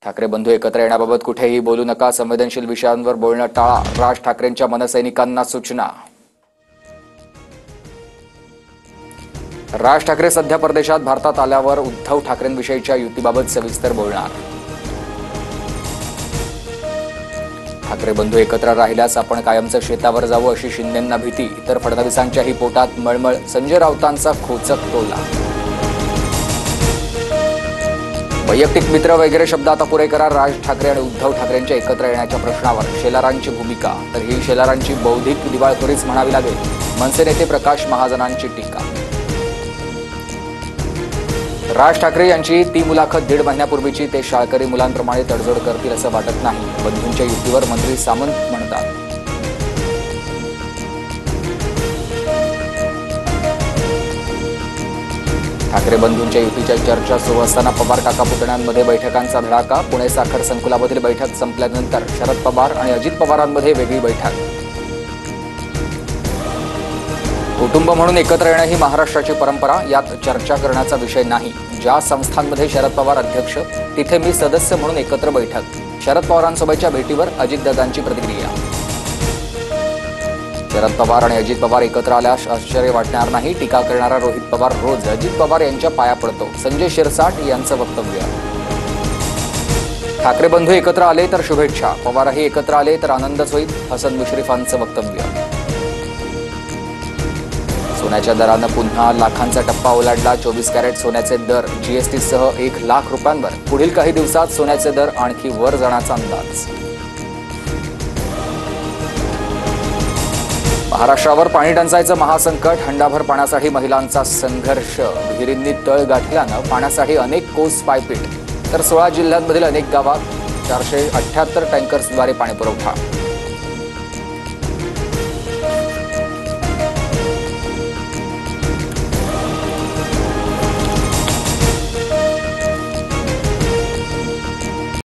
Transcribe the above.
ठाकरे बंधू एकत्र येण्याबाबत कुठेही बोलू नका, संवेदनशील विषयांवर बोलणं टाळा, राज ठाकरेंच्या मनसैनिकांना सूचना। राज ठाकरे सध्या परदेशात, भारतात आल्यावर उद्धव ठाकरेंविषयीच्या युतीबाबत सविस्तर बोलणार। ठाकरे बंधू एकत्र राहिल्यास आपण कायमचं शेतावर जाऊ अशी शिंदेंना भीती, तर फडणवीसांच्याही पोटात मळमळ, संजय राऊतांचा खोचक टोला। वैयक्तिक मित्र वगैरे शब्द आता पुरे करा, राज ठाकरे आणि उद्धव ठाकरेंच्या एकत्र येण्याच्या प्रश्नावर शेलारांची भूमिका, तर ही शेलारांची बौद्धिक दिवाळखोरीच म्हणावी लागेल। मनसे नेते प्रकाश महाजनांची टीका। राज ठाकरे यांची ती मुलाखत 1.5 महिन्यापूर्वीची, ते शाळकरी मुलांप्रमाणे तडजोड करतील असं वाटत नाही, बंधूंच्या युतीवर मंत्री सामंत म्हणतात। ठाकरे बंधूंच्या युतीच्या चर्चा सुरू असताना पवार काका पुतण्यांमध्ये बैठकांचा धडाका। पुणे साखर संकुलामधील बैठक संपल्यानंतर शरद पवार आणि अजित पवारांमध्ये वेगळी बैठक। कुटुंब म्हणून एकत्र येणं ही महाराष्ट्राची परंपरा, यात चर्चा करण्याचा विषय नाही। ज्या संस्थांमध्ये शरद पवार अध्यक्ष, तिथे मी सदस्य म्हणून एकत्र बैठक। शरद पवारांसोबतच्या भेटीवर अजितदादांची प्रतिक्रिया। शरद पवार आणि अजित पवार एकत्र आल्यास आश्चर्य वाटणार नाही, टीका करणारा रोहित पवार रोज अजित पवार यांच्या पाया पडतो, संजय शिरसाट यांचं वक्तव्य। ठाकरे बंधू एकत्र आले तर शुभेच्छा, पवारही एकत्र आले तर आनंदच होईल, हसन मुश्रीफांचं वक्तव्य। सोन्याच्या दरानं पुन्हा लाखांचा टप्पा ओलांडला, 24 कॅरेट सोन्याचे दर जीएसटी सह 1 लाख रुपयांवर, पुढील काही दिवसात सोन्याचे दर आणखी वर जाण्याचा अंदाज। महाराष्ट्रावर पाणी टंचाईचं महासंकट, हंडाभर पाण्यासाठी महिलांचा संघर्ष, विहिरींनी तळ गाठल्यानं पाण्यासाठी अनेक कोस पायपीट, तर 16 जिल्ह्यांमधील अनेक गावात 478 टँकर्सद्वारे पाणी पुरवठा।